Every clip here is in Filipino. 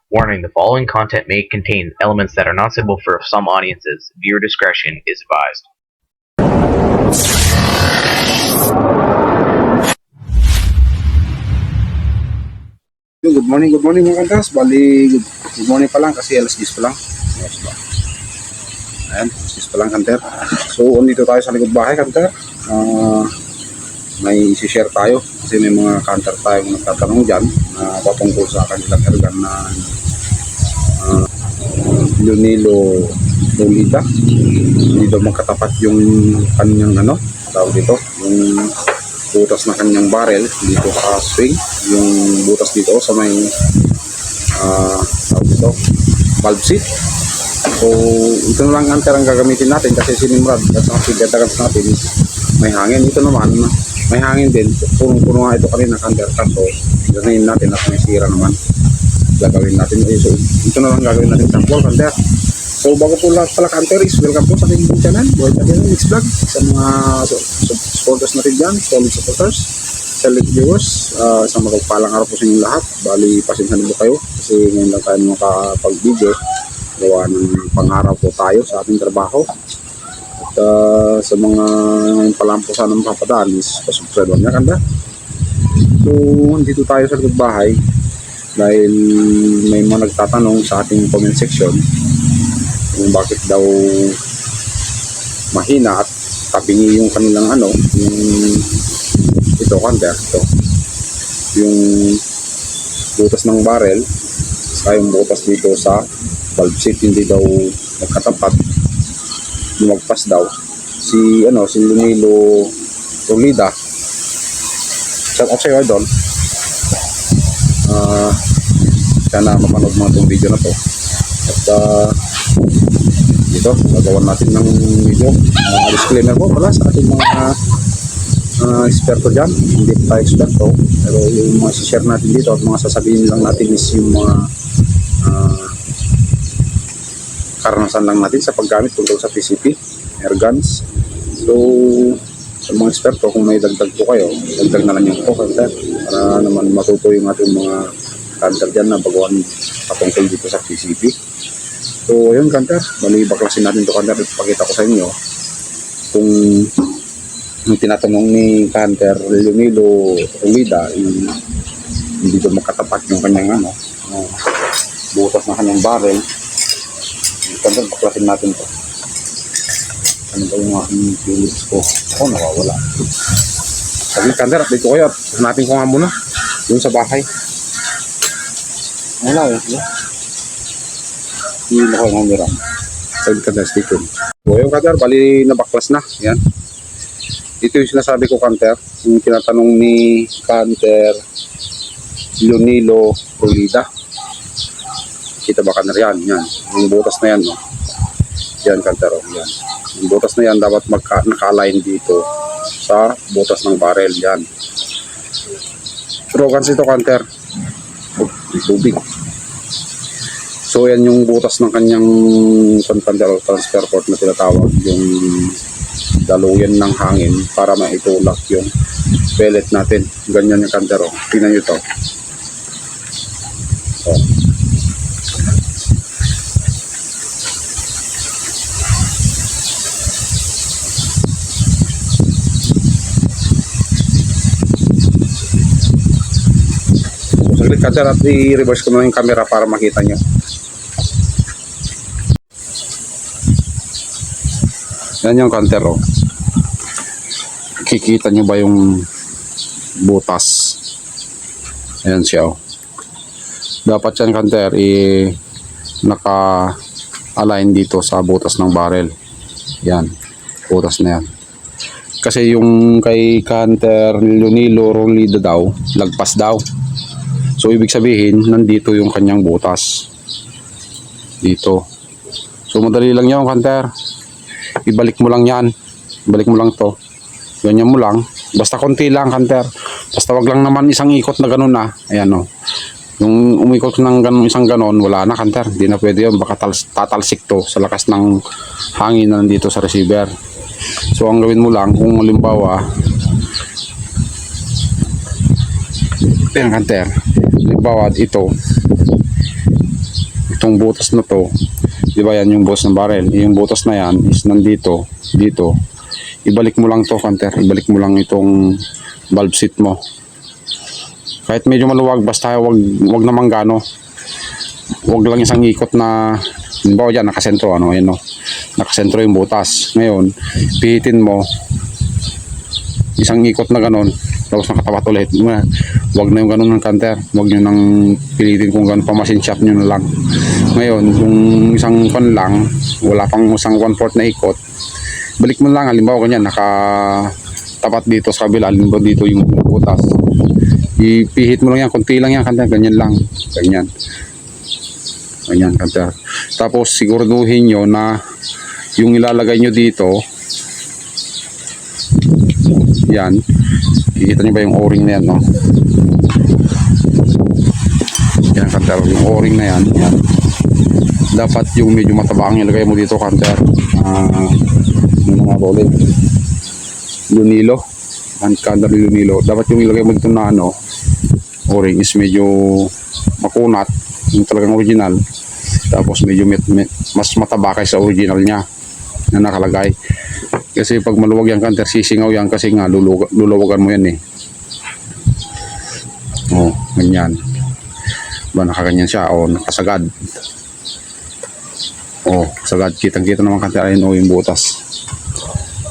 Warning: the following content may contain elements that are not suitable for some audiences. Viewer discretion is advised. Good morning mga kantas. Bali, good morning pa lang kasi alas 10 pa lang. Yes, ba? Ayan, alas 10 pa lang kanter. So, andito tayo sa likod bahay kanter. May isi-share tayo kasi may mga kanter tayo nagtatanong dyan na patungkol sa kanilang ergan na Leonilo Rolida. Hindi daw magkatapat yung kanyang tawag dito, yung butas na kanyang barrel dito sa swing, yung butas dito sa may tawag dito, valve seat. So ito na lang anter ang gagamitin natin kasi sinimrad at nakapigatagas natin may hangin. Ito naman may hangin din, punong-puno nga ito kanina kanter, so gagawin natin at may sira naman gagawin natin. So ito na lang gagawin natin sample kanter. So bago po lahat pala kanter is welcome po sa aking channel Boy Tabiano Mix Vlog, sa mga supporters natin dyan, solid supporters, select viewers, sa magpagpalang araw po sa inyong lahat. Bali pasensya na po kayo kasi ngayon lang tayo makapag-video, gawa ng pangaraw po tayo sa ating trabaho. At sa mga ngayon pa lang po sana mapapadaan is pasubscribe niya kanda. So dito tayo sa likod bahay dahil may mga nagtatanong sa ating comment section kung bakit daw mahina at tabingi yung kanilang yung ito kanda, yung butas ng barrel sa yung butas dito sa valve seat hindi daw nagkatapat, lumagpas daw. Si Leonilo Rolida, shout out sa iyo idol. Sana mapanood mo itong video na to. At dito gagawan natin ng video, disclaimer po pala sa ating mga eksperto dyan. Hindi pa tayo eksperto, pero yung mga share natin dito at mga sasabihin lang natin is yung mga karanasan lang natin sa paggamit tungkol sa PCP, air guns. So sa mga eksperto, kung may dagdag po kayo, dagdag na lang yung po kanter para naman matuto yung ating mga kanter dyan na baguhan patungkol dito sa PCP. So ayun kanter, bali baklasin natin ito kanter at pakita ko sa inyo kung yung tinatanong ni kanter Leonilo Rolida hindi ito makatapat yung kanyang butas na kanyang barrel. Kanter, baklasin natin ito. Ano ba yung aking Philips ko? Ako nawawala. Sabi kanter, update ko kayo at hanapin ko nga muna yung sa bahay. Wala yun. Hindi na ko yung umiram. Sabi kanter, stay tuned. So yung kanter, bali nabaklas na. Yan. Ito yung sinasabi ko kanter, yung tinatanong ni kanter Leonilo Rolida. Kita ba kanter yan? Yan. Yung butas na yan, no? Yan kanter, yan. Yung butas na yan dapat naka-align dito sa butas ng barrel. Yan. Strokans ito kanter. Tubig. So yan yung butas ng kanyang container transfer port na tinatawag, yung daluyan ng hangin para maitulak yung pellet natin. Ganyan yung kanter. Tingnan nyo ito. So, saglit kanter at i-reverse ko na yung camera para makita nyo. Yan yung kanter. Kikita nyo ba yung butas? Ayan siya. Dapat yan kanter naka-align dito sa butas ng barrel. Yan, butas na yan. Kasi yung kay kanter Leonilo Rolida daw, lagpas daw. So ibig sabihin nandito yung kanyang butas dito. So madali lang yan kanter, ibalik mo lang yan, ibalik mo lang to, ganyan mo lang, basta konti lang kanter, basta wag lang naman isang ikot na ganun na. Ayan o, yung umikot ng ganun, isang ganun, wala na kanter, hindi na pwede yun, baka tatalsik to sa lakas ng hangin na nandito sa receiver. So ang gawin mo lang, kung halimbawa ayan kanter, halimbawa ito itong butas na to, di ba yan yung butas ng barrel, yung butas na yan is nandito, dito. Ibalik mo lang to, Hunter, ibalik mo lang itong valve seat mo. Kahit medyo maluwag, basta wag naman gano. Wag lang isang ikot na, halimbawa dyan, nakasentro, ano, yan, no? Nakasentro yung butas. Ngayon, pihitin mo, isang ikot na ganon, tapos nakatapat ulit. Wag na yung ganon ng Hunter, wag nyo nang pilitin kung ganon, pamasin shop nyo na lang. Ngayon, kung isang pan lang, wala pang isang 1/4 na ikot, balik mo lang, halimbawa ganyan, nakatapat dito sa kabila, halimbawa dito yung butas. Ipihit mo lang yan, konti lang yan, Hunter, ganyan lang, ganyan. Ganyan, Hunter. Tapos siguraduhin nyo na yung ilalagay nyo dito, yan, kikita nyo ba yung o-ring na yan, no? Yan, Hunter, yung o-ring na yan, yan. Dapat yung medyo mataba ang ilagay mo dito, Hunter. Ano nga ba ulit? Lunilo. Hunter Lunilo. Dapat yung ilagay mo dito na ano, o-ring is medyo makunat, yung talagang original. Tapos medyo mas mataba kaysa original niya na nakalagay. Kasi pag maluwag yan, Hunter, sisingaw yan kasi nga luluwagan mo yan eh. Oh, ganyan. Ba, nakaganyan siya. Oh, nakasagad. Oh, sagad. Kitang-kita naman, Hunter. Ayun, oh, yung butas.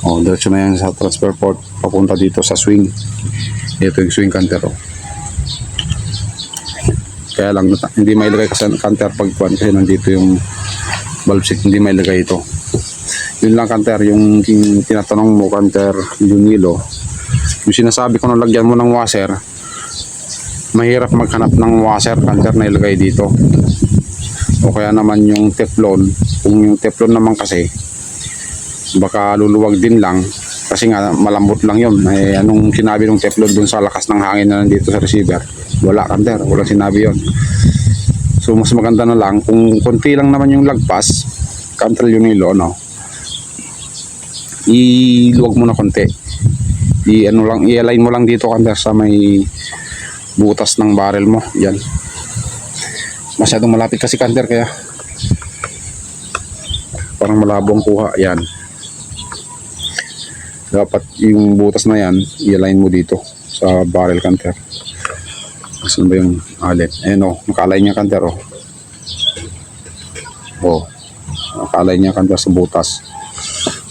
Oh, diretso na yan sa transfer port. Papunta dito sa swing. Ito yung swing, Hunter, oh. Kaya lang, hindi mailagay kasi Hunter pagkuhan kasi nandito yung valve seat. Hindi mailagay ito. Yun lang, Hunter, yung tinatanong mo, Hunter, yung nilo. Yung sinasabi ko na lagyan mo ng washer, mahirap maghanap ng washer, Hunter, na ilagay dito. O kaya naman yung teflon. Kung yung teflon naman kasi, baka luluwag din lang. Kasi nga, malambot lang yun. Eh, anong sinabi ng teflon dun sa lakas ng hangin na nandito sa receiver? Wala, Hunter, walang sinabi yun. So, mas maganda na lang, kung konti lang naman yung lagpas, Hunter, yung nilo, no? Iluwag mo na konti. I-align mo lang dito, Hunter, sa may butas ng barrel mo. Yan. Masyadong malapit kasi, Hunter, kaya parang malabo ang kuha. Yan. Dapat yung butas na yan, i-align mo dito sa barrel, Hunter. Saan ba yung alit? Ayan, o. Naka-align niya, Hunter, o. O. Naka-align niya, Hunter, sa butas.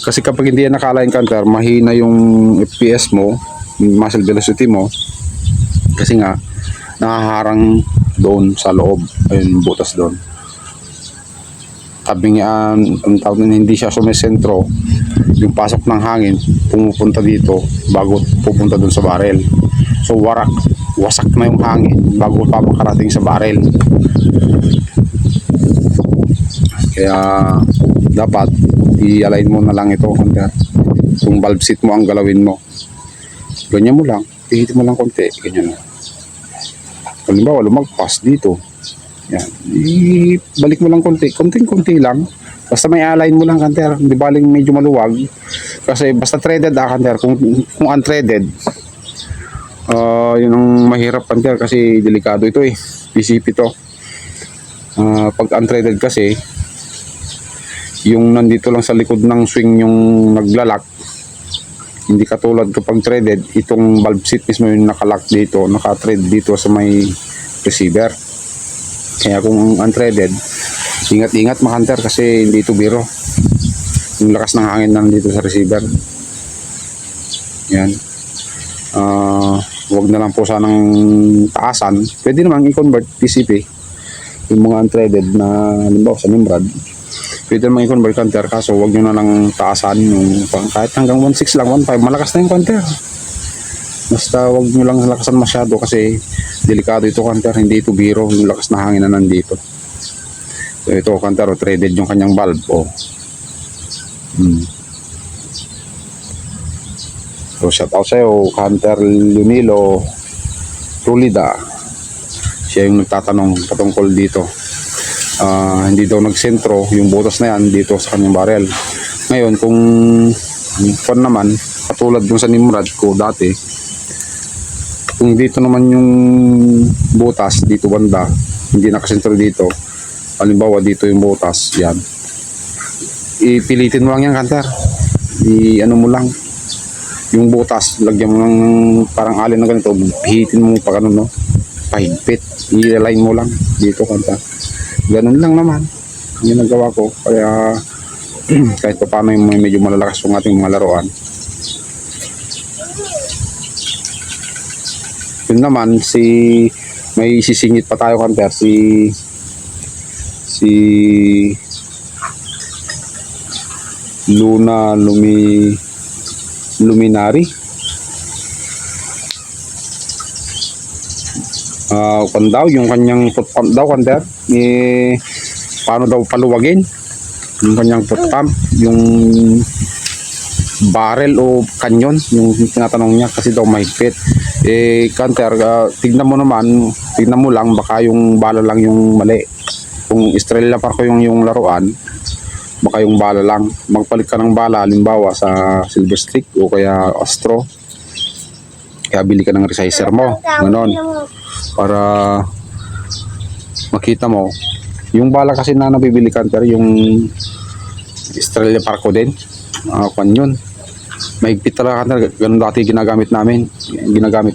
Kasi kapag hindi yan naka-align, Hunter, mahina yung FPS mo, yung muzzle velocity mo. Kasi nga, nakaharang doon sa loob. Ayun, butas doon. Tabing yan, ang tawag na hindi siya sumisentro. Yung pasok ng hangin, pumupunta dito bago pupunta doon sa barrel. So, wasak na yung hangin bago pa makarating sa barrel. Kaya, dapat i-align mo na lang ito, Hunter. Kung valve seat mo ang galawin mo, ganyan mo lang, pihitin mo lang konti, ganyan na. Halimbawa, lumagpas dito, yan, ibalik mo lang konti, konting-konti lang, basta may align mo lang, Hunter. Hindi baling medyo maluwag, kasi basta threaded, Hunter. Kung unthreaded, yun ang mahirap, Hunter, kasi delikado ito eh, PCP to. Pag unthreaded kasi, yung nandito lang sa likod ng swing yung naglalak, hindi katulad kapag threaded, itong valve seat mismo yung nakalock dito, naka-thread dito sa may receiver. Kaya kung unthreaded, ingat-ingat, Hunter, kasi hindi ito biro yung lakas ng hangin na nandito sa receiver. Yan. Huwag na lang po sanang taasan. Pwede naman i-convert PCP yung mga unthreaded na halimbawa sa Nimrod. Pwede naman i-convert, Hunter, kaso huwag nyo na lang taasan yung kahit hanggang 1.6 lang, 1.5, malakas na yung, Hunter. Basta huwag nyo lang lakasan masyado kasi delikado ito, Hunter. Hindi ito biro yung lakas na hangin na nandito. So ito, Hunter, threaded yung kanyang valve. So shout out sa'yo, Hunter Lunilo Tulida. Siya yung nagtatanong patungkol dito. Hindi daw nagsentro yung butas na yan dito sa kanyang barrel. Ngayon, kung naman, katulad dun sa Nimrod ko dati, kung dito naman yung butas, dito banda, hindi nakasentro dito, Halimbawa dito yung butas, yan. Ipilitin mo lang yan, kanter. Ano mo lang. Yung butas, lagyan mo lang parang alin na ganito. Hihitin mo pa ganun, no? Pahigpit. I-align mo lang dito, kanter. Ganun lang naman. Yung nagawa ko. Kaya kahit pa paano yung medyo malalakas yung ating mga laruan. Yun naman, may sisingit pa tayo, kanter. Si Luna Luminary. Kung daw, yung kanyang foot pump daw, kanter, paano daw paluwagin yung kanyang foot pump, yung barrel o kanyon, yung tinatanong niya, kasi daw mahigpit. Kanter, tignan mo lang, baka yung bala lang yung mali. Kung Estrella Parko yung laruan, baka yung bala lang. Magpalit ka ng bala, halimbawa sa Silver Stick o kaya Astro, kaya bili ka ng resizer mo, ganon, para makita mo yung bala kasi na nabibili, kanter, yung Estrella Parko din, kanyon mahigpit talaga, kanter. Ganun dati ginagamit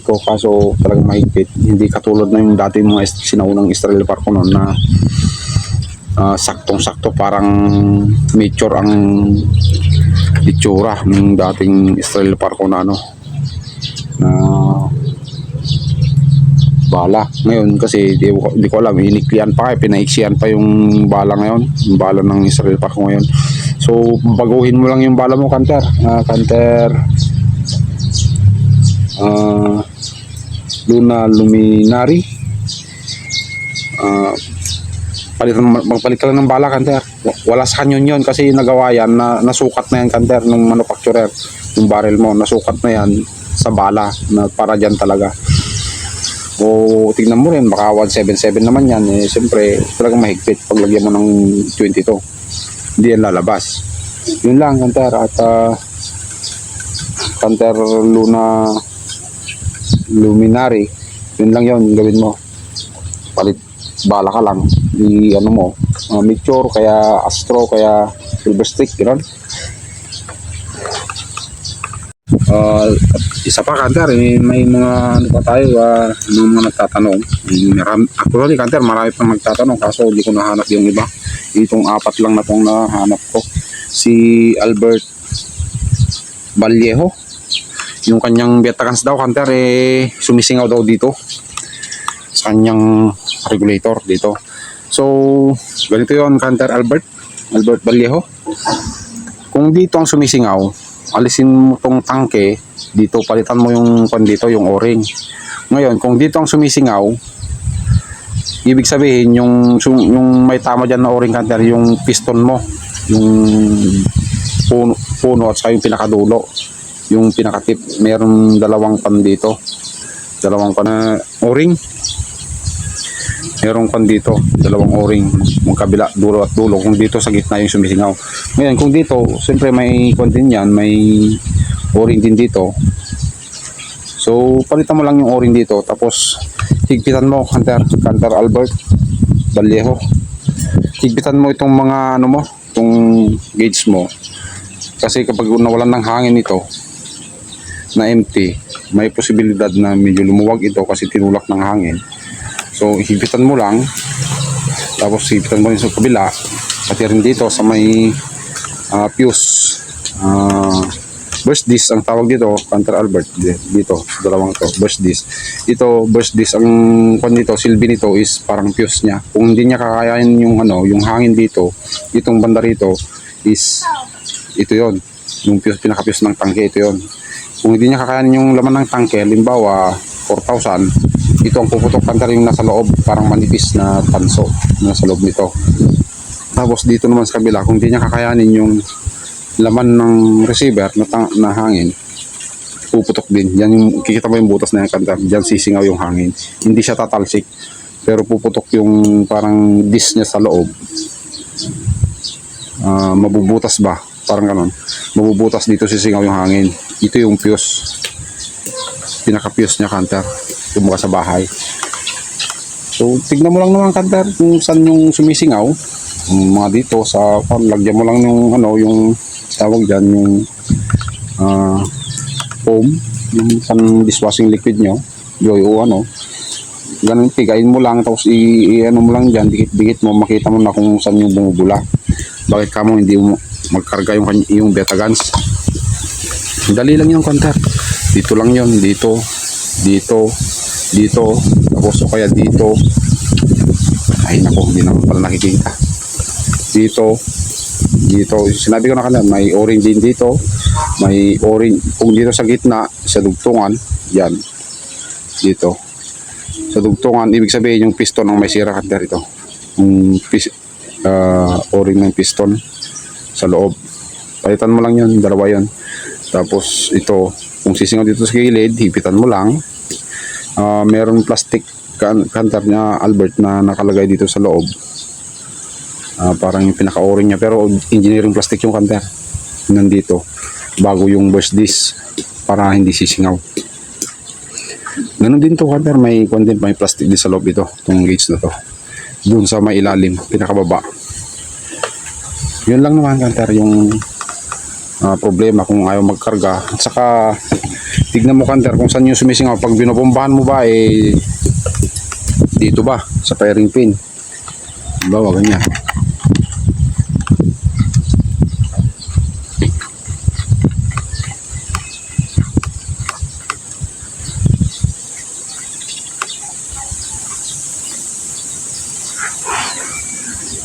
ko, kaso talagang mahigpit, hindi katulad na yung dati mga sinaunang Estrella Parko noon na saktong-sakto, parang mature ang itsura ng dating Estrella Parko na na bala. Ngayon kasi di ko alam, iniklian pa, pinaiksian pa yung bala ngayon, yung bala ng Estrella Parko ngayon. So baguhin mo lang yung bala mo, kanter. Luna Luminary. Magpalit ka lang ng bala, kanter. Wala sa kanyon yun, kasi nagawa yan, nasukat na yan, kanter, ng manufacturer. Yung barrel mo, nasukat na yan sa bala, na para dyan talaga. O tignan mo rin, baka 177 naman yan. Siyempre, talagang mahigpit paglagyan mo ng 22. Hindi yan lalabas. Yun lang, kanter. At kanter Luna Luminary, yun lang yun, gawin mo. Palit bala ka lang, ano mo, mature, kaya Astro, kaya Silver Stick, gano'n. Isa pa, kanter, may mga ano pa tayo, mga nagtatanong. Actually, kanter, marami pang nagtatanong, kaso hindi ko nahanap yung iba. Itong 4 lang na itong nahanap ko. Si Albert Vallejo, yung kanyang Betacans daw, kanter, sumisingaw daw dito sa kanyang regulator dito. So ganito yon, kanter, Albert Vallejo. Kung dito ang sumisingaw, alisin mo tong tangke dito, palitan mo yung dito, yung o-ring. Ngayon, kung dito ang sumisingaw, ibig sabihin yung may tama dyan na o-ring, kanter, yung piston mo, yung puno at saka yung pinakadulo, yung pinakatip, mayroong dalawang pan dito, dalawang pan na o-ring. Merong pan dito, dalawang o-ring, magkabila, dulo at dulo. Kung dito sa gitna yung sumisingaw. Ngayon, kung dito, siyempre may kon din yan, may o-ring din dito. So palitan mo lang yung o-ring dito, tapos higpitan mo, kanter Albert Vallejo. Higpitan mo itong mga ano mo, itong gauge mo. Kasi kapag nawalan ng hangin ito na empty, may posibilidad na medyo lumuwag ito kasi tinulak ng hangin. So higpitan mo lang, tapos higpitan mo rin sa kabila, pati rin dito sa may fuse, burst disc ang tawag dito, kanter Albert, dito dalawang to, burst disc. Ito burst disc, ang kon dito, silbi nito is parang fuse niya. Kung hindi niya kakayanin yung yung hangin dito, itong banda rito is ito yon, yung fuse, pinaka-fuse ng tangke, ito yon. Kung hindi niya kakayanin yung laman ng tangke, halimbawa 4,000, ito ang puputok, kanter, yung nasa loob, parang manipis na tanso nasa loob nito. Tapos dito naman sa kabila, kung hindi niya kakayanin yung laman ng receiver na hangin, puputok din. Yan yung kikita mo yung butas na yan, kanter, diyan sisingaw yung hangin. Hindi siya tatalsik, pero puputok yung parang disc niya sa loob. Mabubutas ba, parang ganon, mabubutas dito, sisingaw yung hangin. Ito yung fuse, pinaka-fuse niya, kanter, yung mga sa bahay. So So, tignan mo lang naman, Kanter, kung saan yung sumisingaw. Mga dito sa lagyan mo lang yung yung tawag dyan, yung foam, yung dishwashing liquid nyo, Joy, o ganun, pigain mo lang, tapos mo lang dyan, dikit-dikit mo, makita mo na kung saan yung bumubula. Bakit ka mo hindi mo magkarga yung Betagans? Dali lang yung Kanter. Dito lang yun, dito, tapos o kaya dito. Ay nako, hindi naman pala nakikita. Dito, sinabi ko na kanina, may o-ring din dito, may o-ring kung dito sa gitna, sa dugtungan, yan, dito sa dugtungan, ibig sabihin yung piston ang may sira, Kanter, ito yung o-ring ng piston sa loob, palitan mo lang yun, dalawa yun. Tapos ito, kung sisingaw dito sa gilid, hipitan mo lang. Meron plastic Kanter na Albert na nakalagay dito sa loob, parang yung pinaka-o-ring niya, pero engineering plastic yung Kanter, nandito bago yung burst disc para hindi sisingaw. Ganun din to, Kanter, may content, may plastic din sa loob ito, itong gauge na to, dun sa may ilalim, pinakababa. Yun lang naman, Kanter, yung problema kung ayaw magkarga. At saka tignan mo, Kanter, kung saan yung sumisingaw. Pag binobombahan mo ba, dito ba sa firing pin, bawa ganyan.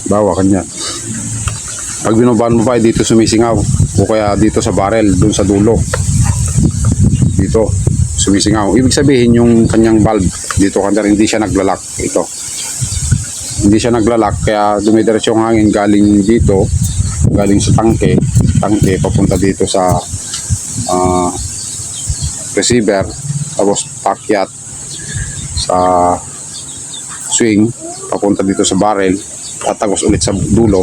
Bawa kanya. Pag binobombahan mo ba, dito sumisingaw, o kaya dito sa barrel, dun sa dulo, dito sumisingaw. Ibig sabihin yung kanyang valve dito, Kanter, hindi siya naglalak. Ito, hindi siya naglalak, kaya dumidiretso yung hangin galing dito, galing sa tangke papunta dito sa receiver, tapos pakyat sa swing papunta dito sa barrel, at tagos ulit sa dulo.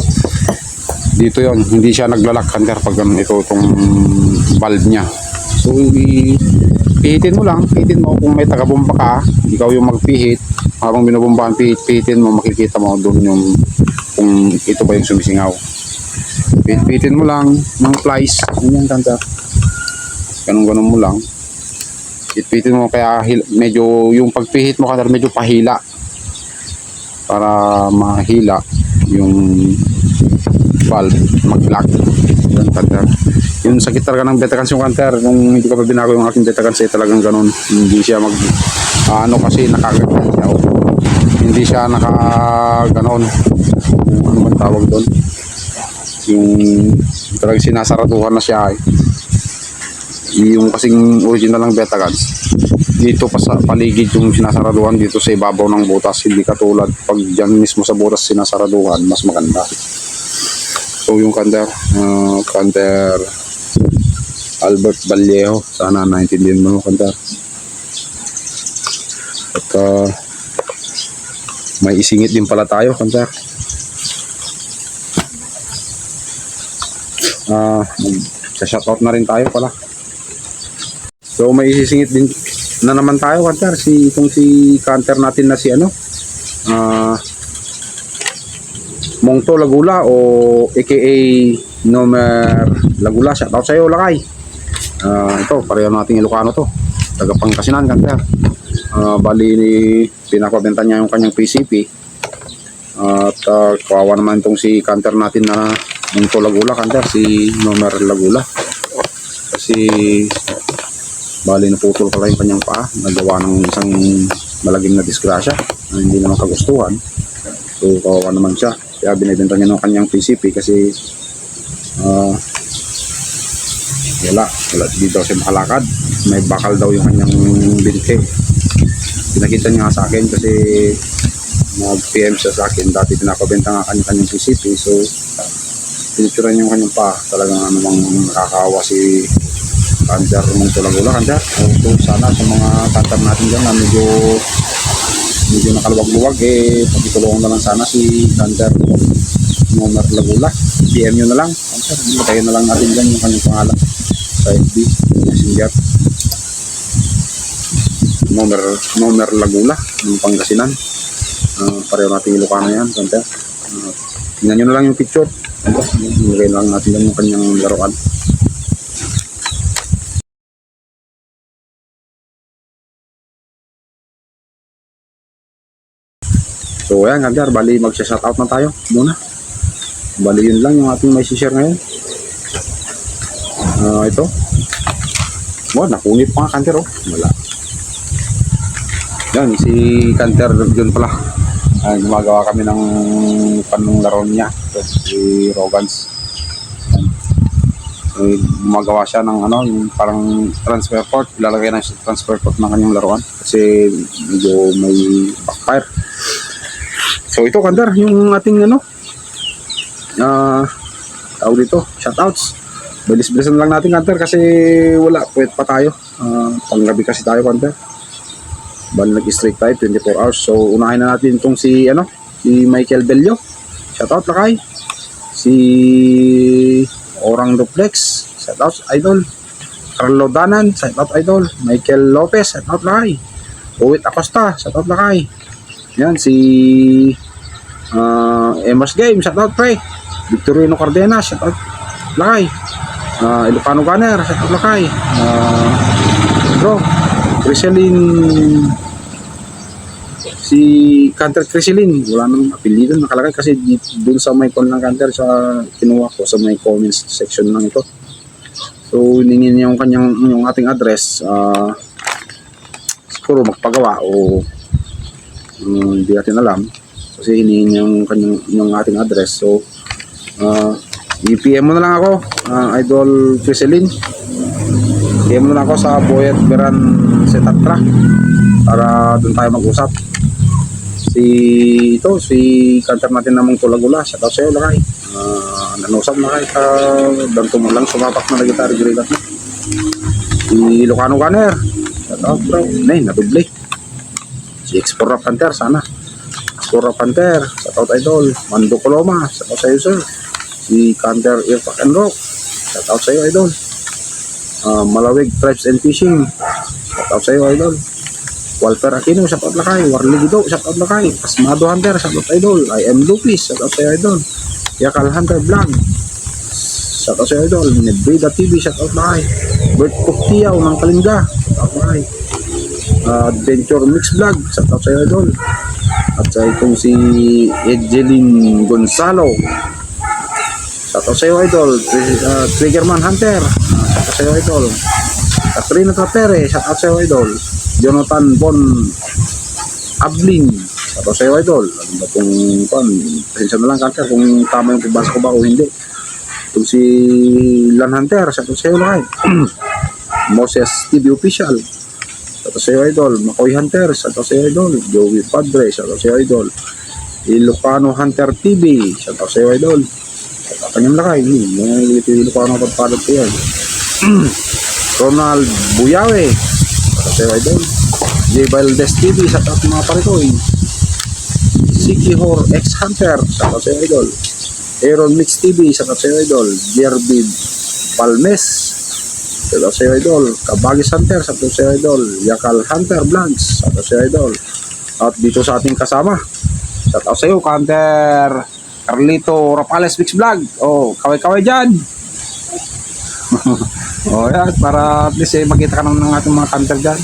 Dito yon, hindi siya naglalak, Kanter, pag ito itong valve niya. So pihitin mo kung may tagabomba ka, ikaw yung magpihit habang binobombahan, pihitin mo, makikita mo doon yung kung ito ba yung sumisingaw. Pihitin mo lang ng plies, ganyan, Kanter, ganun mo lang, pihitin mo, kaya medyo yung pagpihit mo, Kanter, medyo pahila para mahila yung valve, mag-lock. Yan, Kanter. Yung sakit talaga ng Betagans yung Kanter, nung hindi ko pa binago yung aking Betagans, talagang ganun. Hindi siya kasi nakaganyan siya, hindi siya nakaganon, ano man tawag doon, yung talagang sinasaraduhan na siya, yung kasing original ng Betagans, dito pa sa paligid yung sinasaraduhan, dito sa ibabaw ng butas, hindi katulad pag dyan mismo sa butas sinasaraduhan, mas maganda. So yung Kanter, Albert Vallejo, sana naintindihan mo, Kanter. At may isingit din pala tayo, Kanter. Shoutout na rin tayo pala. So may isisingit din na naman tayo, Kanter, itong si Kanter natin na si Mongto Lagula, o aka Nomer Lagula. Shoutout sa'yo, Lakay. Ito, pareho nating Ilocano to, taga Pangasinan, Kanter. Bali, pinapabenta niya yung kanyang PCP. At kawawa naman itong si Kanter natin na Mongto Lagula, Kanter, si Nomer Lagula. Kasi bali, naputol pala yung kanyang paa, nagawa ng isang malagim na disgrasya na hindi naman kagustuhan. So kawawa naman siya, kaya binibenta niya ng kanyang PCP kasi wala dito siya makalakad, may bakal daw yung kanyang binti. Pinakita niya sa akin kasi mag-PM siya sa akin, dati pinapabenta nga kanyang PCP. So pinicturan niya yung kanyang paa, talagang namang nakakawa si Kanter Mongto Lagula, Kanter. So sana sa mga Kanter natin dyan na medyo nakaluwag-luwag, pagtulungan na lang sana si Kanter Nomer Lagula. PM nyo na lang, Kanter, matayin na lang natin dyan yung kanyang pangalan sa FB Messenger. Nomer Lagula ng Pangasinan. Pareho natin Ilocano yan, kanter. Tingnan nyo na lang yung picture. Ilagay lang natin lang yung kanyang laruan. So ayan kanter, bali magsha-shoutout na tayo muna. Bali yun lang yung ating may share ngayon. Ito. Wow, nakunit pa nga kanter oh. Wala. Yan, si kanter yun pala. Gumagawa kami ng panong laro niya. Ito, si Rogans. Gumagawa siya ng ano, yung parang transfer port. Ilalagay na siya transfer port ng kanyang laruan. Kasi medyo may backfire. So ito kanter, yung ating ano, tawag dito, shoutouts. Bilis-bilisan lang natin kanter kasi wala, puwet pa tayo. Panggabi kasi tayo kanter. Bali nag-straight tayo 24 hours. So unahin na natin itong si ano, si Michael Bello. Shoutout lakay. Si Orang Duplex. Shoutout idol. Carlo Danan. Shoutout idol. Michael Lopez. Shoutout lakay. Uwit Acosta. Shoutout lakay. Yan si Emas Game. Shoutout pre. Victorino Cardenas. Shoutout lakay. Ilocano Gunner. Shoutout lakay. Bro Criselin, si Canter Criselin, wala nang apelido nakalagay kasi dun sa may con ng Canter sa kinuha ko sa may comments section lang ito. So hiningin niya yung kanyang yung ating address, siguro magpagawa o hindi natin alam kasi hiningin niya yung kanyang yung ating address. So i-PM mo na lang ako, Idol Criselin. PM mo na ako sa Boyet Beran Setatra para doon tayo mag-usap. Si kanter natin namang Tulagula, shoutout sa'yo lakay. Nanusap na kahit danto mo lang sumapak na gitara girigat mo. Si Ilocano Gunner, shoutout bro. Nay, naduble. Si Explora Panther, sana. Explora Panther, shoutout idol. Mando Coloma, shoutout sa'yo sir. Si Canter Airpack and Rock, shoutout sa'yo idol. Malawig Tribes and Fishing, shoutout sa'yo idol. Walter Aquino, shoutout lakay. Warli Gido, shoutout lakay. Asmado Hunter, shoutout idol. I am Lupis, shoutout sa'yo idol. Yakal Hunter Vlog, shoutout sa'yo idol. Nebrida TV, shoutout lakay. Bert Puktiyaw ng Kalinga, shoutout lakay. Adventure Mix Vlog, shoutout sa'yo idol. At sa itong si Ejeline Gonzalo, shoutout sa'yo idol. Triggerman Hunter, shoutout sa'yo idol. Katrina Trapere, shoutout sa'yo idol. Jonathan Bon Ablin, shoutout sa'yo idol. Ano ba itong pasensya na lang kanter kung tama yung pagbasa ko ba o hindi. Itong si Lan Hunter, shoutout sa'yo lakay. Moses TV Official, shoutout sa'yo idol. Makoy Hunter, shoutout sa'yo idol. Joey Padre, shoutout sa'yo idol. Ilocano Hunter TV, shoutout sa'yo idol. Kanyang lakay, Ilocano pagpalot ko yan. Ronald Buyawe, shoutout sa'yo idol. J. Valdez TV, shoutout mga pare ko. Siki Hor X Hunter, shoutout sa'yo idol. Aaron Mix TV, shoutout sa'yo idol. Jerby Palmes, shoutout sa'yo idol. Kabagis Hunter, shoutout sa'yo idol. Yakal Hunter Blanks, shoutout sa'yo idol. At dito sa ating kasama, shoutout sa'yo Hunter Carlito Rapales Mix Vlog. Kaway-kaway dyan. Yan, para at least makita ka ng ating mga kanter dyan.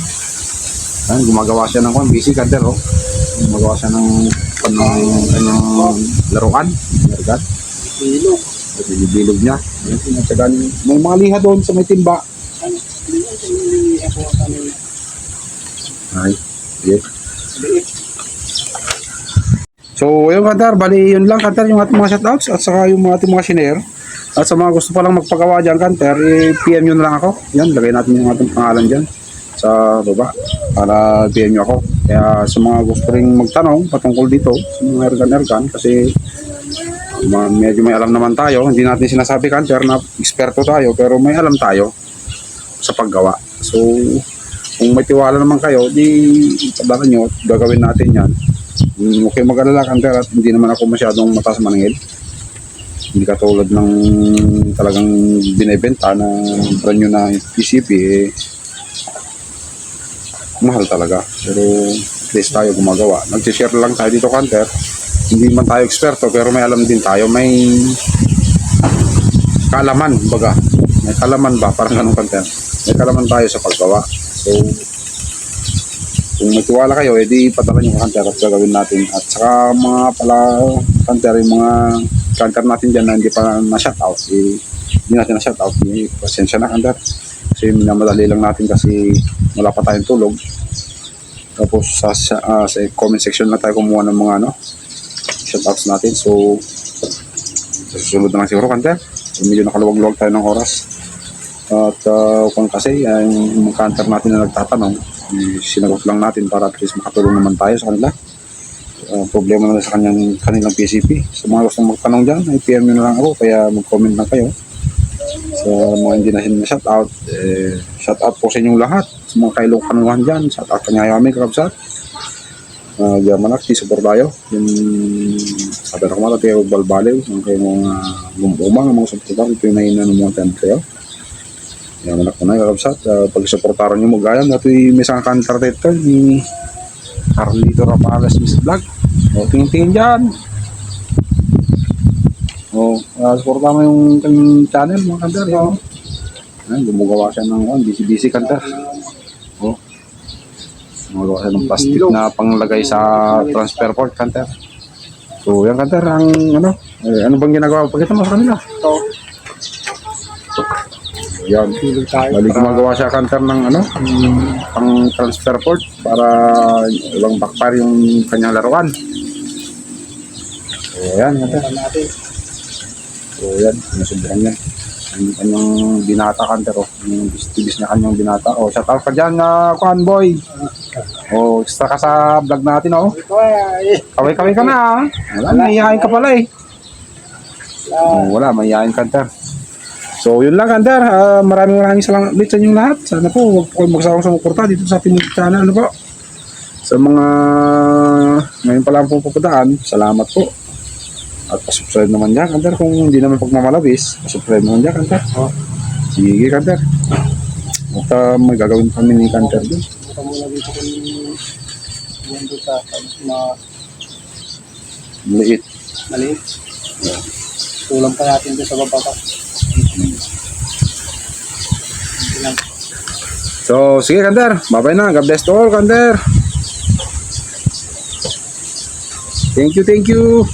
Yan, gumagawa siya ng busy kanter gumagawa siya ng kanyang laruan. Mergat bilog niya. May mga liha doon sa may timba. Ay, yes. So yung kanter, bali yun lang kanter yung ating mga shoutouts at saka yung ating mga shinare. At sa mga gusto palang magpagawa dyan kanter, PM nyo na lang ako. Yan, lagay natin yung ating pangalan dyan sa baba para PM nyo ako. Kaya sa mga gusto rin magtanong patungkol dito sa mga ergan kasi medyo may alam naman tayo. Hindi natin sinasabi kanter na eksperto tayo pero may alam tayo sa paggawa. So kung may tiwala naman kayo, di tabakan nyo, gagawin natin yan. Huwag kayo mag-alala kanter at hindi naman ako masyadong mataas maningil. Hindi katulad ng talagang binibenta na brand new na PCP mahal talaga. Pero least tayo gumagawa. Nag-share lang tayo dito, Hunter. Hindi man tayo eksperto, pero may alam din tayo. May kaalaman, baga. May kaalaman ba? Parang ganun, Hunter. May kaalaman tayo sa paggawa. So, kung may tiwala kayo, edi padala nyo, Hunter, at gagawin natin. At saka mga pala, Hunter, yung mga Hunter natin dyan na hindi pa na-shoutout, hindi natin na-shoutout. Pasensya na, Hunter. Kasi minamadali lang natin kasi wala pa tayong tulog. Tapos sa comment section na tayo kumuha ng mga shoutouts natin. So susunod na lang siguro, Hunter. So, medyo nakaluwag-luwag tayo ng oras. At kung kasi yung mga Hunter natin na nagtatanong, sinagot lang natin para at least makatulong naman tayo sa kanila. Problema na sa kanilang PCP. Sa mga gustong magtanong dyan, i-PM nyo na lang ako, kaya mag-comment lang kayo. Sa mga hindi na shoutout, shoutout po sa inyong lahat. Sa mga kailong kanuhan dyan, shoutout kanyayami, kakabsat. Diyan manakti, support tayo. Yung sabi na kumata, tayo balbaliw, yung kayo mga lumumang, mga supportar, ito yung nahinan ng mga tent kayo. Diyan manakti na, kakabsat. Pag-supportaran nyo mo gaya, dito may isang kantar dito, ni Carlito Rapales Miss Vlog. O, tingin-tingin dyan. O, supporta mo yung kanyang channel, mga kantar. O, gumagawa siya ng busy kantar. O, gumagawa siya ng plastic na panglagay sa transfer port, kantar. So, yan kantar, ang ano bang ginagawa? Pagkita mo sa kanila. Ito. Yan. Bali gumagawa siya kantar ng pang transfer port para ibang backfire yung kanyang laruan. So yan kantar. So yan, sinusubukan niya. Yung kanyang binata kantar yung bis na kanyang binata. Shout out ka dyan Kuan Boy. Extra ka sa vlog natin Kaway-kaway ka na Wala, mahihain ka pala wala, mahihain kantar. So yun lang, Hunter. Maraming salamat ulit sa inyong lahat. Sana po huwag po kayong magsawang sumuporta dito sa ating channel. Po? Sa mga ngayon pa lang po pupuntaan, salamat po. At pasubscribe naman dyan, Hunter. Kung hindi naman pagmamalabis, pasubscribe naman dyan, Hunter. Sige, Hunter. At may gagawin kami ni Hunter doon. Ito muna dito kung doon sa Maliit. Tulang pa natin doon sa baba pa. So, sige, Hunter. Bye-bye na. God bless to all, Hunter. Thank you.